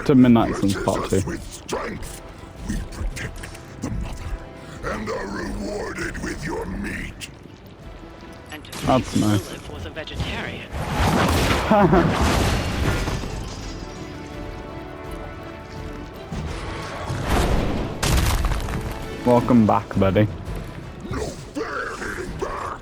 to Midnight Suns Part 2. With strength, we protect the mother and are rewarded with your meat. And to That's think nice. Lilith was a vegetarian. Welcome back, buddy. No fair hitting back.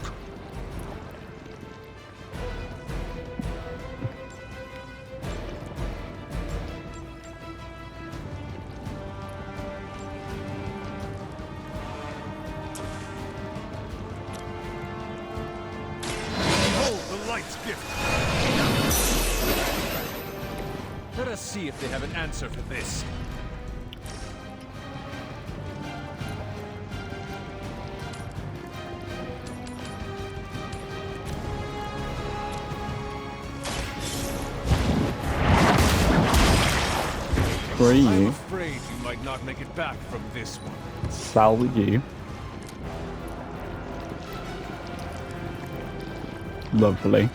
Behold the light's gift. Let us see if they have an answer for this. Free I'm you. afraid you might not make it back from this one. Sell you. Lovely.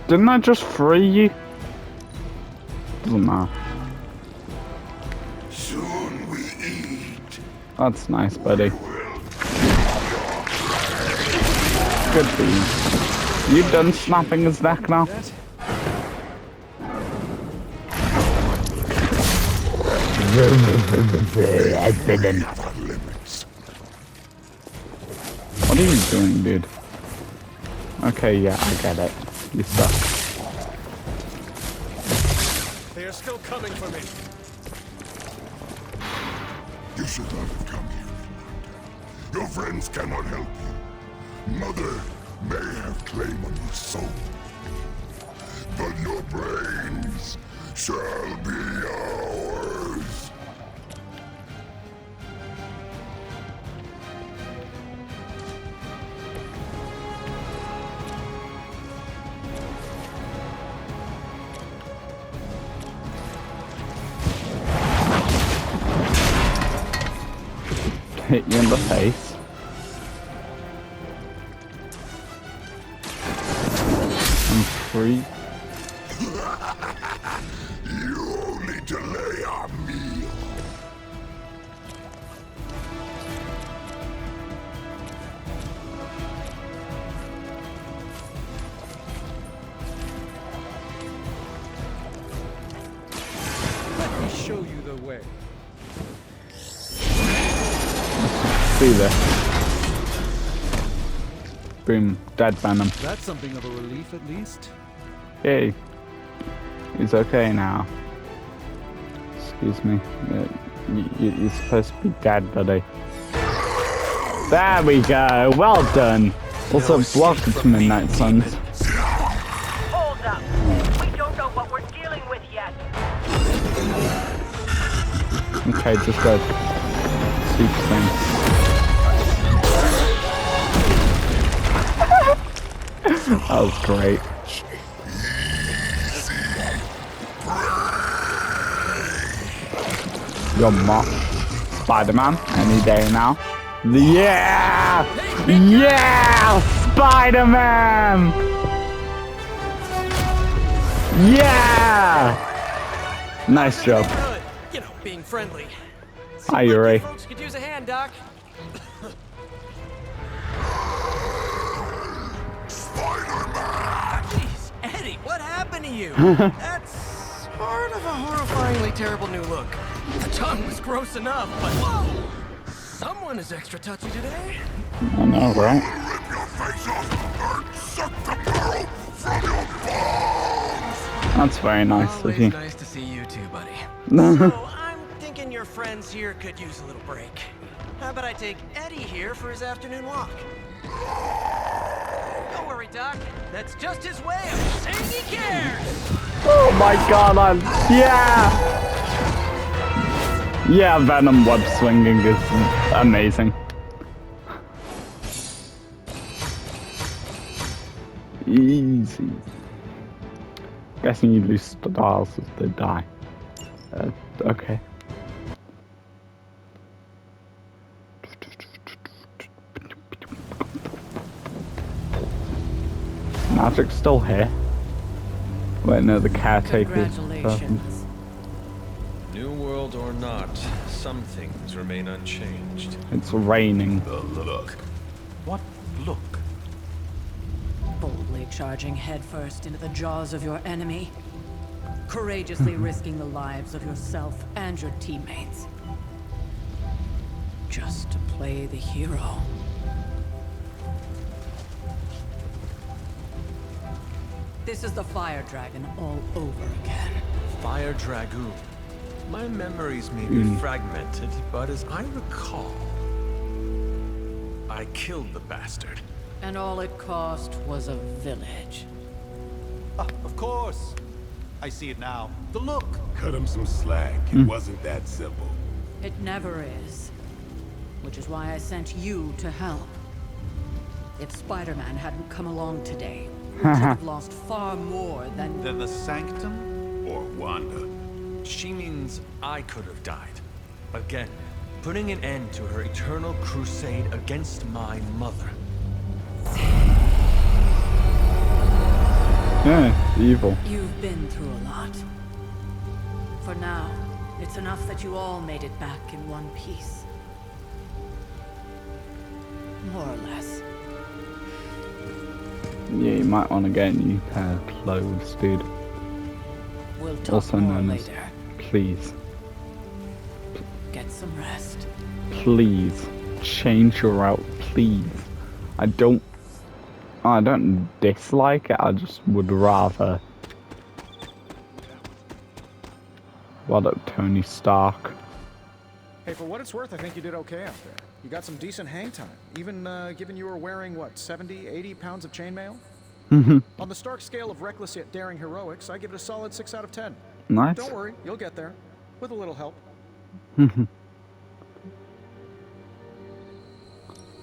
Didn't I just free you? Doesn't matter. Soon we eat. That's nice, buddy. Good for you. You done snapping his neck now? Never limits. What are you doing, dude? Okay, yeah, I get it. You suck. They are still coming for me. You should not have come here, Commander. Your friends cannot help you. Mother may have claim on your soul, but your brains shall be ours. Hit you in the face. I'm free. You only delay our meal. Let me show you the way. See there. Boom. Dead Venom. That's something of a relief, at least. Yay. He's okay now. Excuse me. You're supposed to be dead, buddy. There we go. Well done. Also, welcome to Midnight Suns. Hold up. We don't know what we're dealing with yet. Okay, just go. Super thing. That was great. Your mom, Spider-Man, any day now. Yeah! Yeah! Spider-Man! Yeah! Nice job. Good. You know, being friendly. Hi, Yuri. Folks could use a hand, Doc. Jeez, Eddie, what happened to you? That's sort of a horrifyingly terrible new look. The tongue was gross enough, but whoa! Someone is extra touchy today. I know, right? Rip your face off and suck the marrow from your bones. That's very nice of Always you. nice to see you too, buddy. No. So, I'm thinking your friends here could use a little break. How about I take Eddie here for his afternoon walk? Don't worry, Doc. That's just his way of saying he cares. Oh my god, yeah! Yeah, Venom web swinging is amazing. Easy. Guessing you lose stars as they die. Okay. Magic's still here. Wait, no, the caretaker's person. Congratulations. New world or not, some things remain unchanged. It's raining. The look. What look? Boldly charging headfirst into the jaws of your enemy. Courageously risking the lives of yourself and your teammates. Just to play the hero. This is the Fire Dragon all over again. Fire Dragoon. My memories may be fragmented, but as I recall, I killed the bastard. And all it cost was a village. Of course. I see it now. The look. Cut him some slack. It wasn't that simple. It never is. Which is why I sent you to help. If Spider-Man hadn't come along today, we could have lost far more than... Then the Sanctum? Or Wanda. She means I could have died. Again, putting an end to her eternal crusade against my mother. Yeah, evil. You've been through a lot. For now, it's enough that you all made it back in one piece. More or less. Yeah, you might want to get a new pair of clothes, dude. We'll talk Also more known as, later. please, Get some rest. please, change your route, please. I don't dislike it, I just would rather. What up, Tony Stark? Hey, for what it's worth, I think you did okay out there. You got some decent hang time, even given you were wearing, what, 70, 80 pounds of chainmail? On the Stark scale of reckless yet daring heroics, I give it a solid 6 out of 10. Nice. Don't worry, you'll get there. With a little help.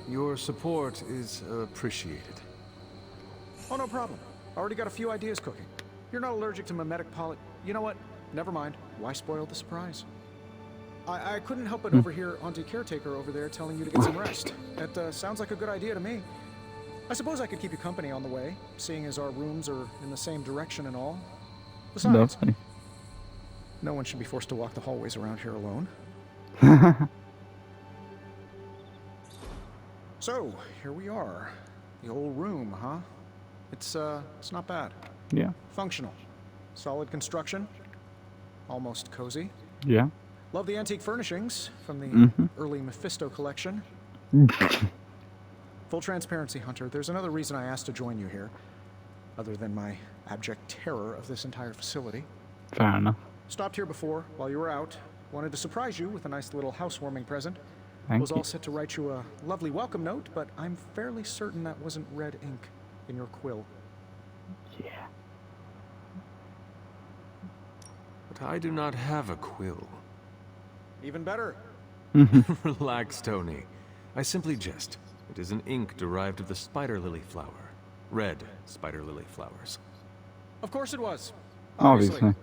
Your support is appreciated. Oh, no problem. Already got a few ideas cooking. You're not allergic to mimetic poly... You know what? Never mind. Why spoil the surprise? I couldn't help but overhear Auntie Caretaker over there telling you to get some rest. That sounds like a good idea to me. I suppose I could keep you company on the way, seeing as our rooms are in the same direction and all. Besides, Lovely. no one should be forced to walk the hallways around here alone. So, here we are. The old room, huh? It's not bad. Yeah. Functional. Solid construction. Almost cozy. Yeah. Love the antique furnishings from the early Mephisto collection. Full transparency, Hunter, there's another reason I asked to join you here, other than my abject terror of this entire facility. Fair enough. Stopped here before, while you were out. Wanted to surprise you with a nice little housewarming present. Thank Was you. all set to write you a lovely welcome note, but I'm fairly certain that wasn't red ink in your quill. Yeah. But I do not have a quill. Even better. Relax, Tony. I simply jest. It is an ink derived of the spider lily flower. Red spider lily flowers. Of course it was. Obviously.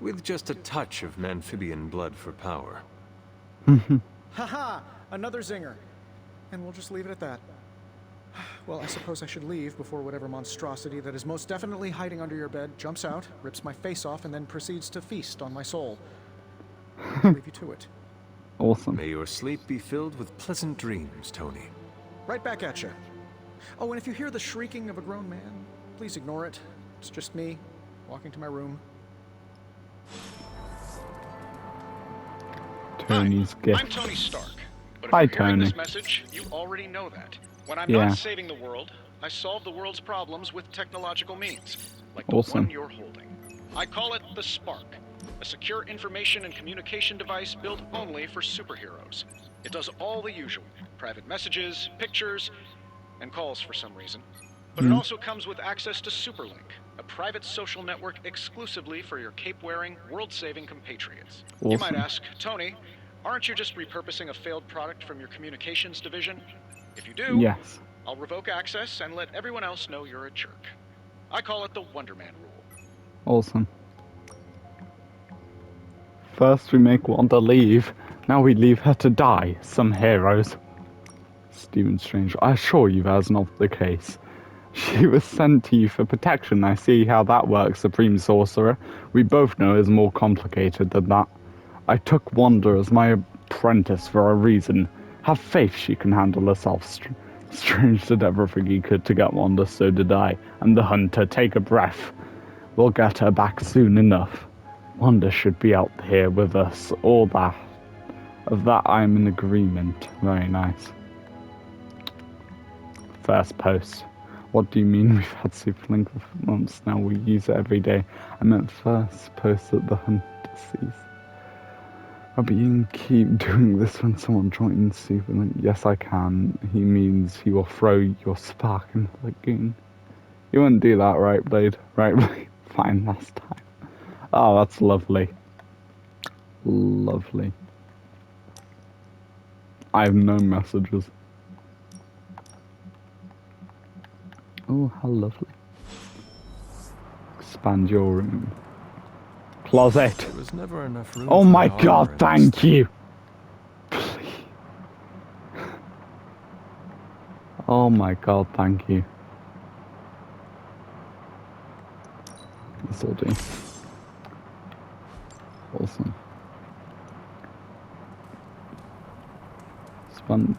With just a touch of amphibian blood for power. Haha, another zinger. And we'll just leave it at that. Well, I suppose I should leave before whatever monstrosity that is most definitely hiding under your bed jumps out, rips my face off, and then proceeds to feast on my soul. I'll leave you to it. Awesome. May your sleep be filled with pleasant dreams, Tony. Right back at you. Oh, and if you hear the shrieking of a grown man, please ignore it. It's just me, walking to my room. Tony's I'm gift. Tony Stark. But if Hi, you're hearing Tony. this message, you already know that. When I'm Yeah. not saving the world, I solve the world's problems with technological means, like the Awesome. one you're holding. I call it the Spark, a secure information and communication device built only for superheroes. It does all the usual, private messages, pictures, and calls for some reason. But it also comes with access to Superlink, a private social network exclusively for your cape-wearing, world-saving compatriots. You might Awesome. ask, Tony, aren't you just repurposing a failed product from your communications division? If you do, Yes. I'll revoke access and let everyone else know you're a jerk. I call it the Wonder Man rule. Awesome. First we make Wanda leave, now we leave her to die. Some heroes. Stephen Strange, I assure you that's not the case. She was sent to you for protection. I see how that works, Supreme Sorcerer. We both know it's more complicated than that. I took Wanda as my apprentice for a reason. Have faith she can handle herself. Strange did everything he could to get Wanda, so did I. And the Hunter, take a breath. We'll get her back soon enough. Wanda should be out here with us. All that. Of that I'm in agreement. Very nice. First post. What do you mean we've had Superlink for months now? We use it every day. I meant first post that the Hunter sees. But you can keep doing this when someone joins Superlink. Yes, I can. He means he will throw your spark into the lagoon. You wouldn't do that, right, Blade? Right, Blade? Fine, last time. Oh, that's lovely. Lovely. I have no messages. Oh, how lovely. Expand your room. Closet. There was never enough room. Oh for my armor god, in thank this you. Please. Oh my god, thank you. This'll do. Awesome. Sponge.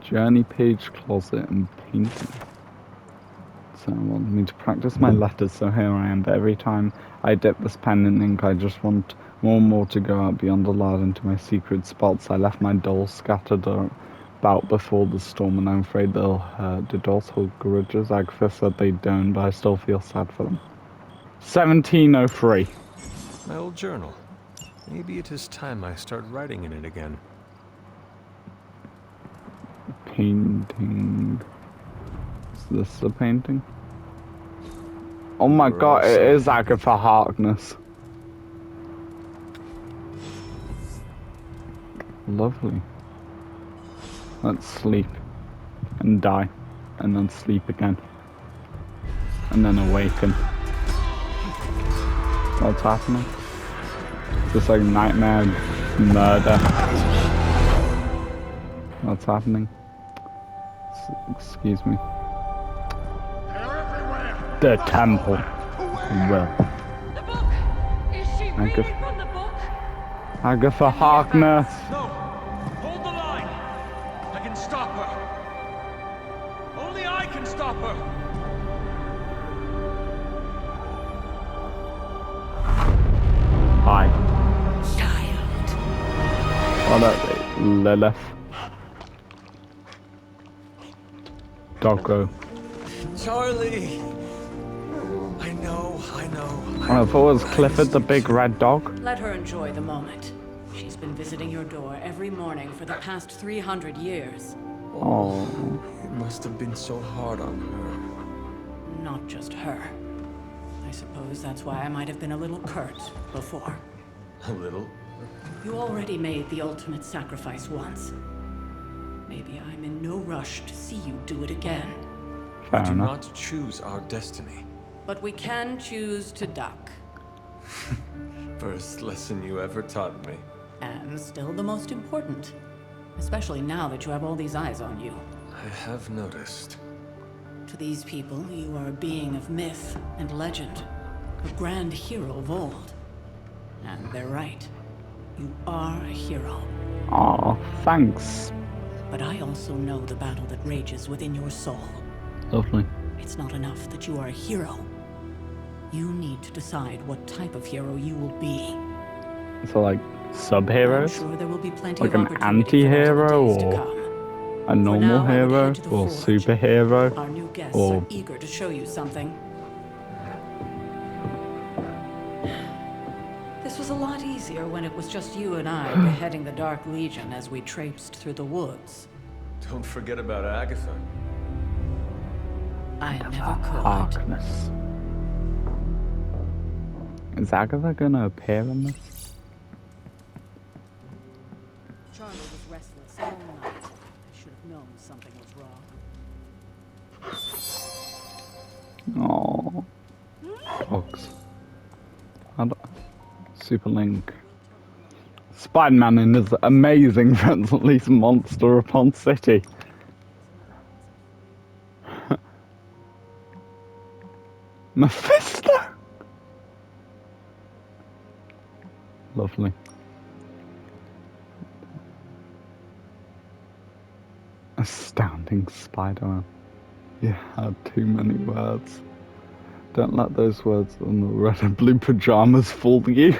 Journey page, closet, and painting. So I want me to practice my letters, so here I am. But every time I dip this pen in ink, I just want more and more to go out beyond the lad into my secret spots. I left my dolls scattered about before the storm, and I'm afraid they'll hurt. Do dolls hold grudges? Agatha said they don't, but I still feel sad for them. 1703. My old journal. Maybe it is time I start writing in it again. Painting. Is this the painting? Oh my god, it is Agatha Harkness. Lovely. Let's sleep. And die. And then sleep again. And then awaken. What's happening? Just like nightmare murder. What's happening? Excuse me. The temple. Well. The book! Is she reading from the book? Agatha Harkness. No! Hold the line! I can stop her! Only I can stop her! Hi. Child. What are they? Lilith. Doggo. Charlie! I know. I thought it was Clifford the big red dog. Let her enjoy the moment. She's been visiting your door every morning for the past 300 years. Oh. It must have been so hard on her. Not just her. I suppose that's why I might have been a little curt before. A little? You already made the ultimate sacrifice once. Maybe I'm in no rush to see you do it again. Fair We do enough. not choose our destiny. But we can choose to duck. First lesson you ever taught me. And still the most important. Especially now that you have all these eyes on you. I have noticed. To these people, you are a being of myth and legend. A grand hero of old. And they're right. You are a hero. Aw, thanks. But I also know the battle that rages within your soul. Lovely. It's not enough that you are a hero. You need to decide what type of hero you will be. So like I'm sub-heroes? sure there will be plenty Like of an opportunity for that in the anti-hero days to or come. a normal now, I would hero head to the or forge. superhero Our new guests or are eager to show you something. This was a lot easier when it was just you and I beheading the Dark Legion as we traipsed through the woods. Don't forget about Agatha. I never could. Harkness. Is Agatha gonna appear in this? Charlie was restless all night. I should have known something was wrong. Super Link. Spider-Man and his amazing friends unleash monster upon city. Mephisto! Lovely. Astounding Spider-Man. You had too many words. Don't let those words on the red and blue pajamas fool you.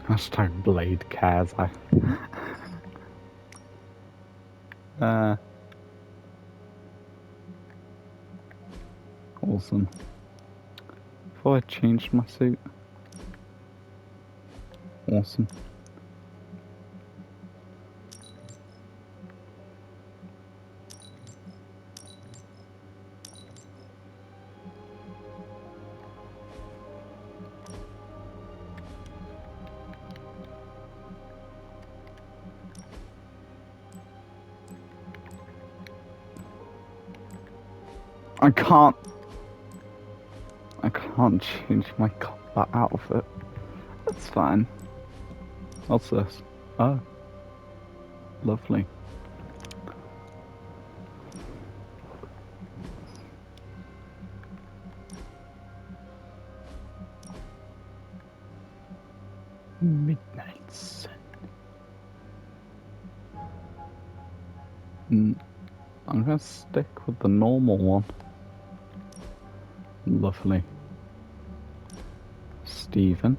Hashtag Blade cares. Awesome. Before I changed my suit. Awesome. I can't change my combat outfit. That's fine. What's this? Oh. Lovely. Midnight Sun. I'm gonna stick with the normal one. Lovely. Stephen.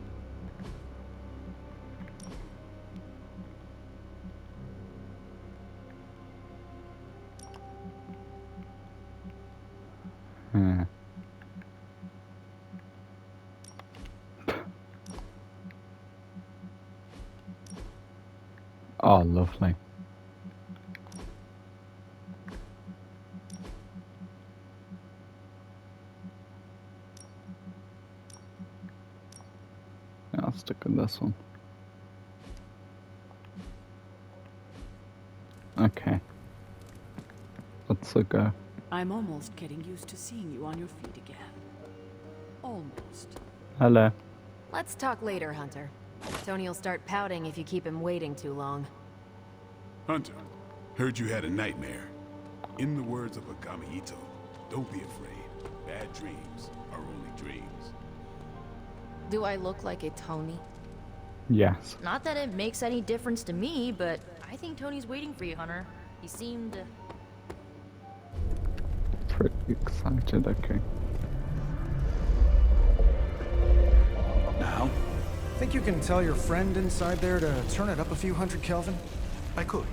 Oh, lovely. Yeah, I'll stick with this one. Okay. Let's go. I'm almost getting used to seeing you on your feet again. Almost. Hello. Let's talk later, Hunter. Tony will start pouting if you keep him waiting too long. Hunter, heard you had a nightmare. In the words of Akami Ito, don't be afraid. Bad dreams are only dreams. Do I look like a Tony? Yes. Not that it makes any difference to me, but I think Tony's waiting for you, Hunter. He seemed... Pretty excited, okay. Now? Think you can tell your friend inside there to turn it up a few hundred Kelvin? I could.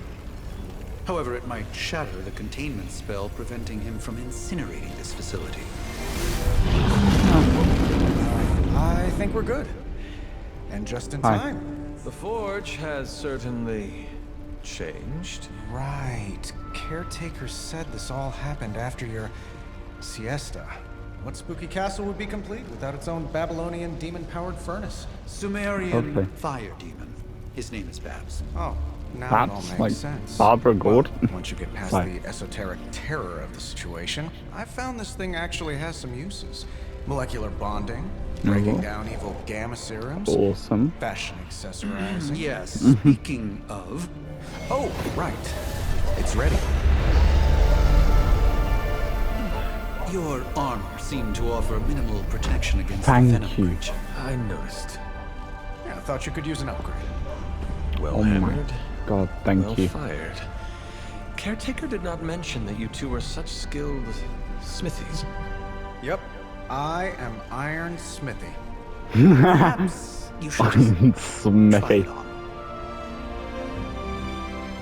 However, it might shatter the containment spell preventing him from incinerating this facility. I think we're good. And just in time. The Forge has certainly changed. Right. Caretaker said this all happened after your siesta. What spooky castle would be complete without its own Babylonian demon-powered furnace? Sumerian fire demon. His name is Babs. Oh, now it all That's makes like sense. Barbara Gordon. Well, once you get past the esoteric terror of the situation, I found this thing actually has some uses. Molecular bonding, breaking down evil gamma serums. Awesome. Fashion accessorizing. Yes, speaking of... Oh, right. It's ready. Your armor seemed to offer minimal protection against the Thank venom you. creature. I noticed. Yeah, I thought you could use an upgrade. Well Oh my hammered. God, thank well you. fired. Caretaker did not mention that you two were such skilled smithies. Yep. I am Iron Smithy. Perhaps you should just try Smithy. it on.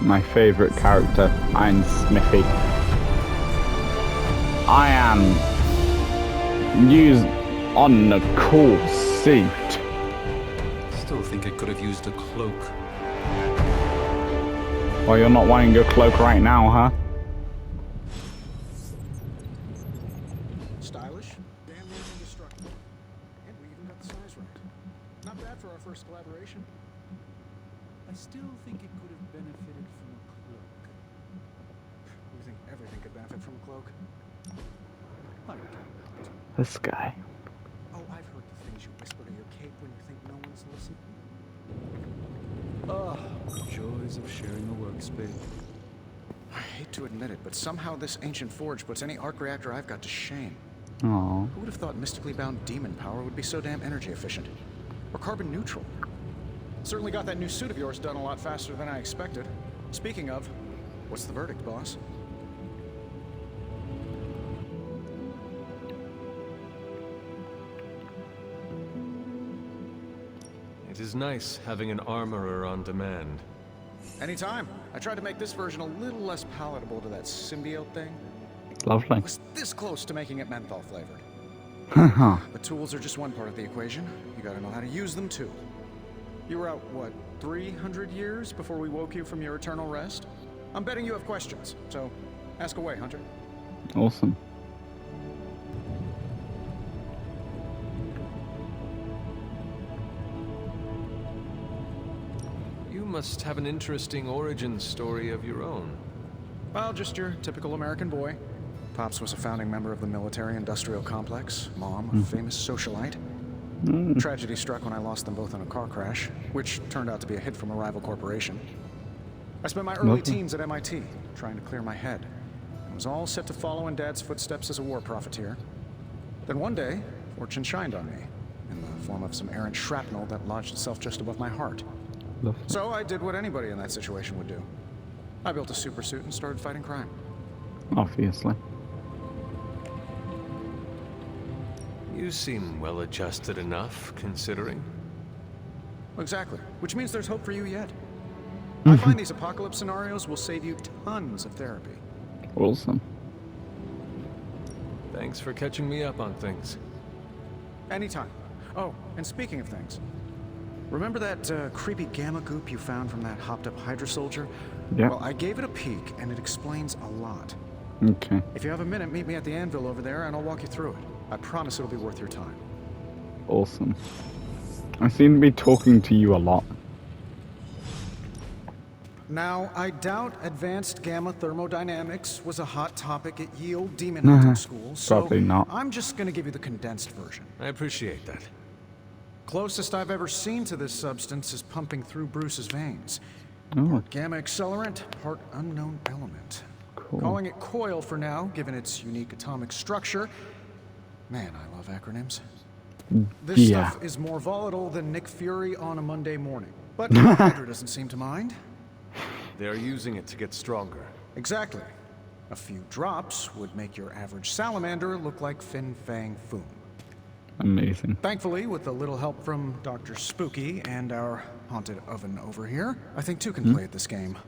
My favorite character, Iron Smithy. I am used on a cool suit. Still think it could have used a cloak. Well, you're not wearing your cloak right now, huh? Stylish, damn near indestructible. And we even got the size right. Not bad for our first collaboration. I still think it could have benefited from a cloak. think everything could benefit from a cloak. This guy. Oh, I've heard the things you whisper to your cape when you think no one's listening. Ah, joys of sharing a workspace. I hate to admit it, but somehow this ancient forge puts any arc reactor I've got to shame. Aww. Who would have thought mystically bound demon power would be so damn energy efficient? Or carbon neutral? Certainly got that new suit of yours done a lot faster than I expected. Speaking of, what's the verdict, boss? It is nice having an armorer on demand. Anytime. I tried to make this version a little less palatable to that symbiote thing. Lovely. It was this close to making it menthol flavored. But tools are just one part of the equation. You gotta know how to use them too. You were out, what, 300 years before we woke you from your eternal rest? I'm betting you have questions, so ask away, Hunter. Awesome. You must have an interesting origin story of your own. Well, just your typical American boy. Pops was a founding member of the military-industrial complex. Mom, a famous socialite. Tragedy struck when I lost them both in a car crash, which turned out to be a hit from a rival corporation. I spent my early teens at MIT, trying to clear my head, and was all set to follow in Dad's footsteps as a war profiteer. Then one day, fortune shined on me, in the form of some errant shrapnel that lodged itself just above my heart. So I did what anybody in that situation would do. I built a supersuit and started fighting crime. Obviously. You seem well adjusted enough, considering. Exactly. Which means there's hope for you yet. I find these apocalypse scenarios will save you tons of therapy. Awesome. Thanks for catching me up on things. Anytime. Oh, and speaking of things, remember that creepy gamma goop you found from that hopped-up Hydra soldier? Yeah. Well, I gave it a peek, and it explains a lot. Okay. If you have a minute, meet me at the anvil over there, and I'll walk you through it. I promise it'll be worth your time. Awesome. I seem to be talking to you a lot. Now, I doubt advanced gamma thermodynamics was a hot topic at Yield Demon Hunting School, so Probably not. I'm just gonna give you the condensed version. I appreciate that. Closest I've ever seen to this substance is pumping through Bruce's veins. Oh. Part gamma accelerant, part unknown element. Cool. Calling it coil for now, given its unique atomic structure. Man, I love acronyms. This stuff is more volatile than Nick Fury on a Monday morning. But Hydra doesn't seem to mind. They're using it to get stronger. Exactly. A few drops would make your average salamander look like Fin Fang Foom. Amazing. Thankfully, with a little help from Dr. Spooky and our haunted oven over here, I think two can play at this game.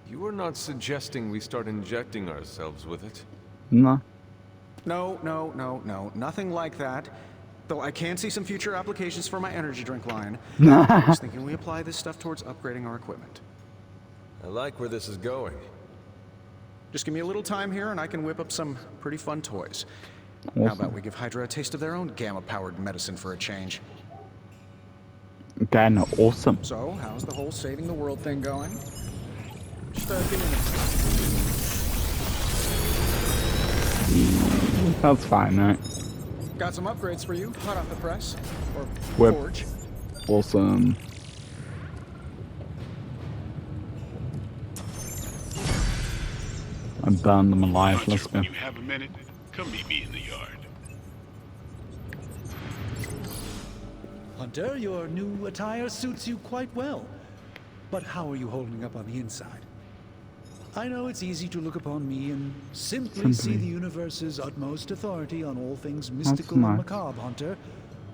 You are not suggesting we start injecting ourselves with it? No. No, nothing like that. Though I can see some future applications for my energy drink line. I was thinking we apply this stuff towards upgrading our equipment. I like where this is going. Just give me a little time here and I can whip up some pretty fun toys. Awesome. How about we give Hydra a taste of their own gamma-powered medicine for a change? Again, awesome. So, how's the whole saving the world thing going? Just give me a minute. That's fine, right? Got some upgrades for you, hot off the press. Or Whip. forge. Awesome. I burned them alive. Hunter, Let's go. when you have a minute, come meet me in the yard. Hunter, your new attire suits you quite well. But how are you holding up on the inside? I know it's easy to look upon me and simply see the universe's utmost authority on all things mystical and macabre, Hunter.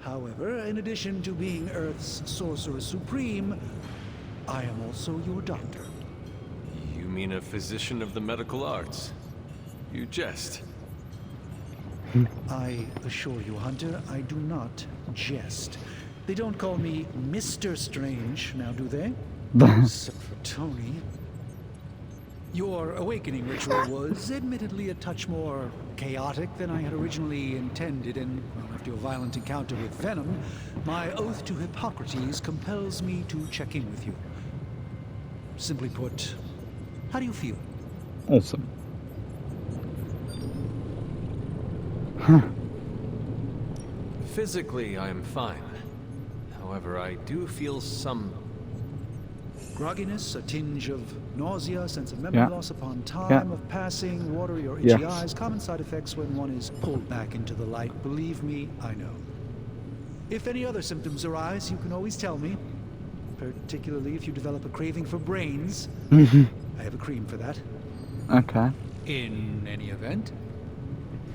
However, in addition to being Earth's sorcerer supreme, I am also your doctor. You mean a physician of the medical arts? You jest. I assure you, Hunter, I do not jest. They don't call me Mr. Strange, now do they? Except for Tony. Your awakening ritual was admittedly a touch more chaotic than I had originally intended, and well, after your violent encounter with Venom, my oath to Hippocrates compels me to check in with you. Simply put, how do you feel? Awesome. Physically, I am fine. However, I do feel some... Grogginess, a tinge of nausea, sense of memory loss upon time of passing, watery or itchy Yes. eyes, common side effects when one is pulled back into the light. Believe me, I know. If any other symptoms arise, you can always tell me. Particularly if you develop a craving for brains. I have a cream for that. Okay. In any event,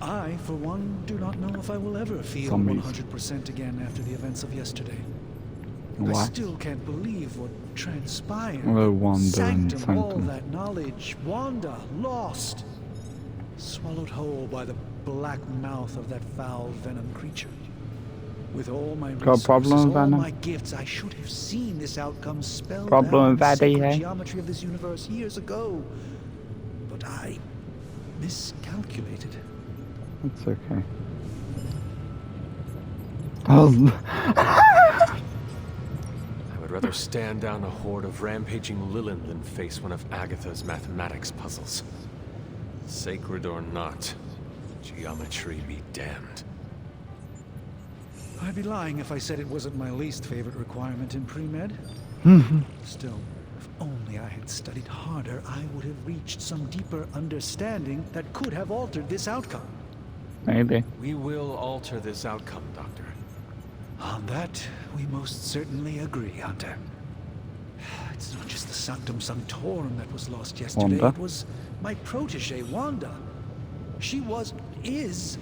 I, for one, do not know if I will ever feel Zombies. 100% again after the events of yesterday. I What? still can't believe what transpired. Oh, Wanda and Sanctum, all Sanctum. that knowledge. Wanda, lost. Swallowed whole by the black mouth of that foul venom creature. With all my Got a resources, problem with all venom? my gifts, I should have seen this outcome spelled Problem out in with the Eddie, sacred eh? geometry of this universe years ago. But I miscalculated. That's okay. Oh. I would rather stand down a horde of rampaging Lilin than face one of Agatha's mathematics puzzles. Sacred or not, geometry be damned. I'd be lying if I said it wasn't my least favorite requirement in pre-med. Still, if only I had studied harder, I would have reached some deeper understanding that could have altered this outcome. Maybe. We will alter this outcome, Doctor. On that, we most certainly agree, Hunter. It's not just the Sanctum Sanctorum that was lost yesterday. Wanda? It was my protege, Wanda. She is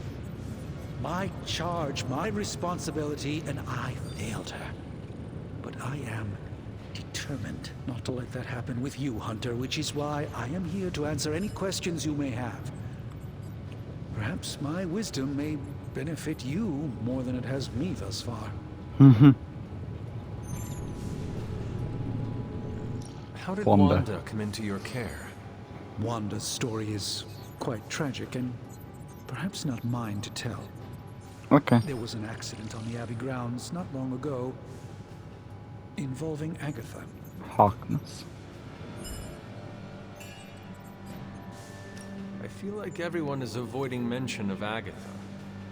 my charge, my responsibility, and I failed her. But I am determined not to let that happen with you, Hunter, which is why I am here to answer any questions you may have. Perhaps my wisdom may benefit you more than it has me thus far. How did Wanda. Wanda come into your care? Wanda's story is quite tragic and perhaps not mine to tell. Okay. There was an accident on the Abbey grounds not long ago involving Agatha. Harkness. I feel like everyone is avoiding mention of Agatha.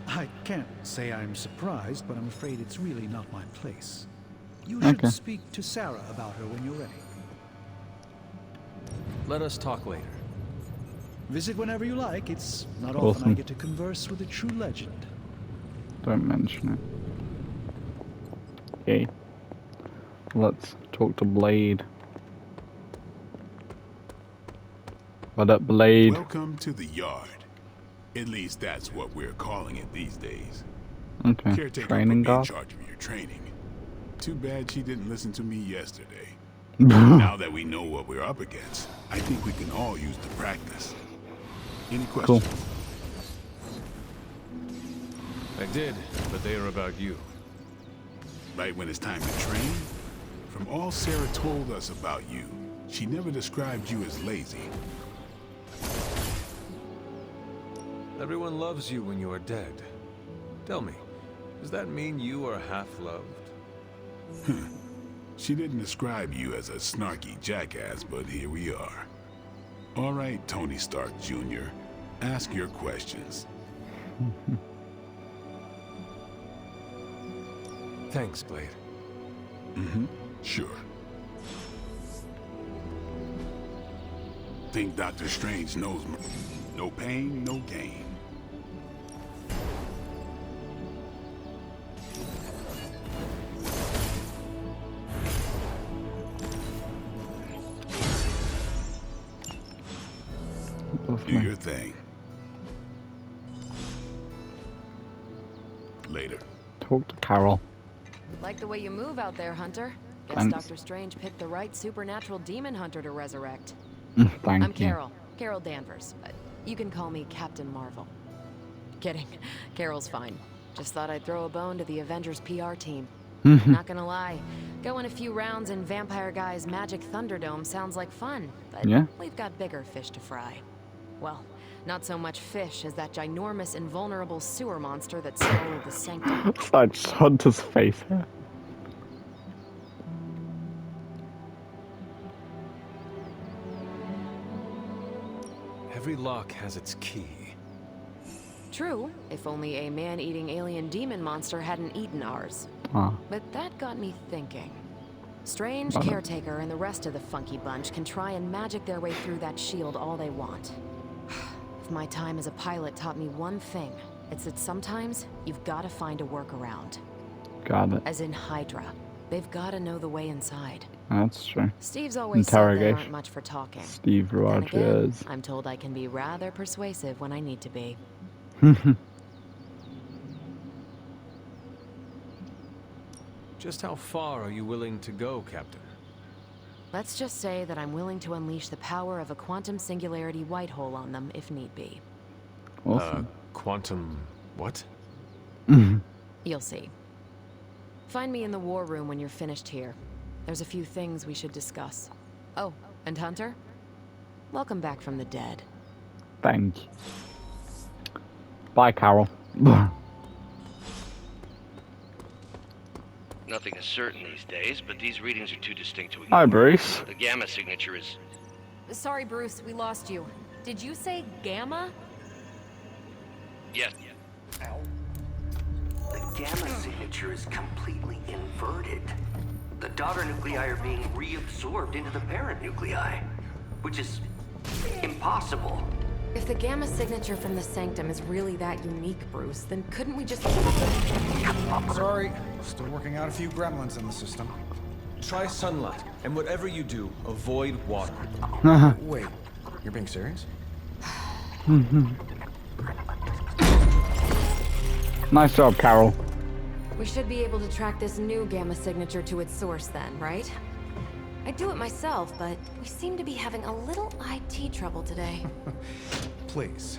I can't say I'm surprised, but I'm afraid it's really not my place. You should Okay. speak to Sarah about her when you're ready. Let us talk later. Visit whenever you like. It's not often I Awesome. get to converse with a true legend. Don't mention it. Okay. Let's talk to Blade. What up, Blade? Welcome to the yard. At least that's what we're calling it these days. Okay. Caretaker Training put me in dog. charge of your training. Too bad she didn't listen to me yesterday. Now that we know what we're up against, I think we can all use the practice. Any Cool. questions? I did, but they are about you. Right when it's time to train? From all Sarah told us about you, she never described you as lazy. Everyone loves you when you are dead. Tell me, does that mean you are half-loved? She didn't describe you as a snarky jackass, but here we are. All right, Tony Stark Jr., ask your questions. Thanks, Blade. Sure. Think Doctor Strange knows no pain, no gain. Do your thing. Later. Talk to Carol. Like the way you move out there, Hunter. Guess Thanks. Doctor Strange picked the right supernatural demon hunter to resurrect. Thank I'm you. Carol. Carol Danvers. You can call me Captain Marvel. Kidding. Carol's fine. Just thought I'd throw a bone to the Avengers PR team. Not gonna lie, going a few rounds in Vampire Guy's Magic Thunderdome sounds like fun, but Yeah. we've got bigger fish to fry. Well, not so much fish as that ginormous invulnerable sewer monster that swallowed the Sanctum. It's like Hunter's face here. Every lock has its key. True, if only a man-eating alien demon monster hadn't eaten ours. Oh. But that got me thinking. Strange, What? Caretaker, and the rest of the funky bunch can try and magic their way through that shield all they want. If my time as a pilot taught me one thing, it's that sometimes you've got to find a workaround. Got it. As in Hydra. They've got to know the way inside. That's true. Steve's always said they Interrogation. aren't much for talking. Steve Then again, Rogers. I'm told I can be rather persuasive when I need to be. Just how far are you willing to go, Captain? Let's just say that I'm willing to unleash the power of a quantum singularity white hole on them if need be. Awesome. Quantum... what? You'll see. Find me in the war room when you're finished here. There's a few things we should discuss. Oh, and Hunter? Welcome back from the dead. Thank you. Bye, Carol. Nothing is certain these days, but these readings are too distinct to ignore. Hi, Bruce. The gamma signature is... Sorry, Bruce, we lost you. Did you say gamma? Yes. The gamma signature is completely inverted. The daughter nuclei are being reabsorbed into the parent nuclei, which is impossible. If the gamma signature from the Sanctum is really that unique, Bruce, then couldn't we just... Sorry, still working out a few gremlins in the system. Try sunlight, and whatever you do, avoid water. Wait, you're being serious? Nice job, Carol. We should be able to track this new gamma signature to its source then, right? I'd do it myself, but we seem to be having a little IT trouble today. Please.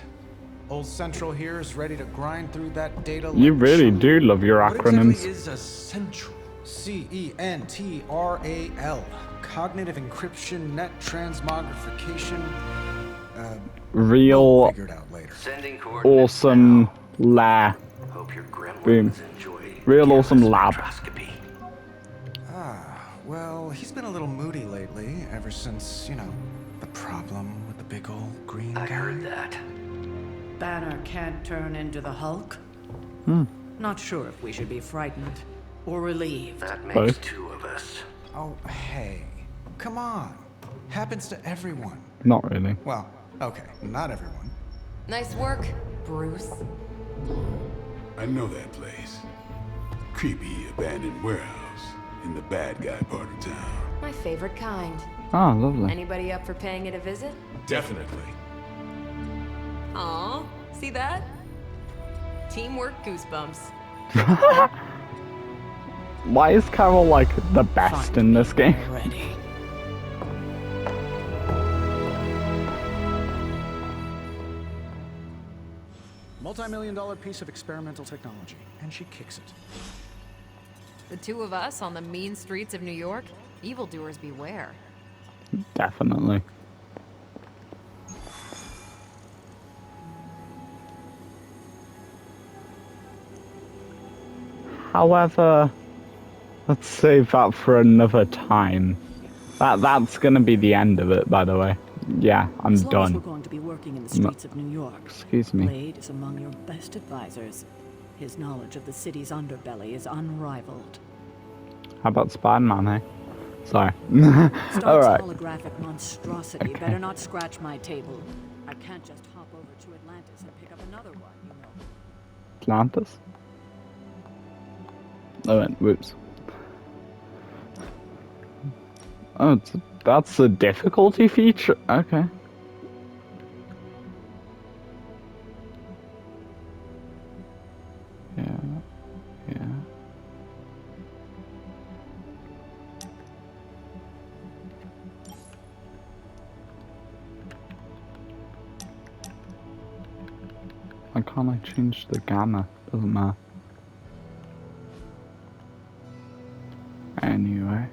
Old Central here is ready to grind through that data. You really do love your acronyms. What exactly is a central? CENTRAL. Cognitive Encryption Net Transmogrification. Real Figure it out later. Sending coordinates awesome lab. Hope your gremlins Boom. enjoy Real awesome lab. spectroscopy. Well, he's been a little moody lately, ever since, the problem with the big old green guy. I heard that. Banner can't turn into the Hulk? Not sure if we should be frightened or relieved. That makes Both. two of us. Oh, hey. Come on. Happens to everyone. Not really. Well, okay, not everyone. Nice work, Bruce. I know that place. Creepy abandoned warehouse in the bad guy part of town. My favorite kind. Ah, lovely. Anybody up for paying it a visit? Definitely. Aw, see that? Teamwork goosebumps. Why is Carol like the best in this game? Ready. Multi-million-dollar piece of experimental technology, and she kicks it. The two of us on the mean streets of New York? Evildoers beware. Definitely. However, let's save that for another time. That's gonna be the end of it, by the way. Yeah, I'm As long as we're done. going to be working in the streets of New York. Excuse me. Blade is among your best advisors. His knowledge of the city's underbelly is unrivaled. How about Spider-Man, eh? Sorry. Stark's Alright. holographic monstrosity better not scratch my table. I can't just hop over to Atlantis and pick up another one, you know. Atlantis? Oh, wait, whoops. Oh, that's the difficulty feature? Okay. Yeah. Why can't I change the gamma? Doesn't matter. Anyway.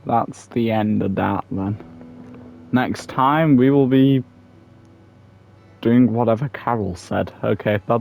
That's the end of that then. Next time we will be doing whatever Carol said. Okay, bye.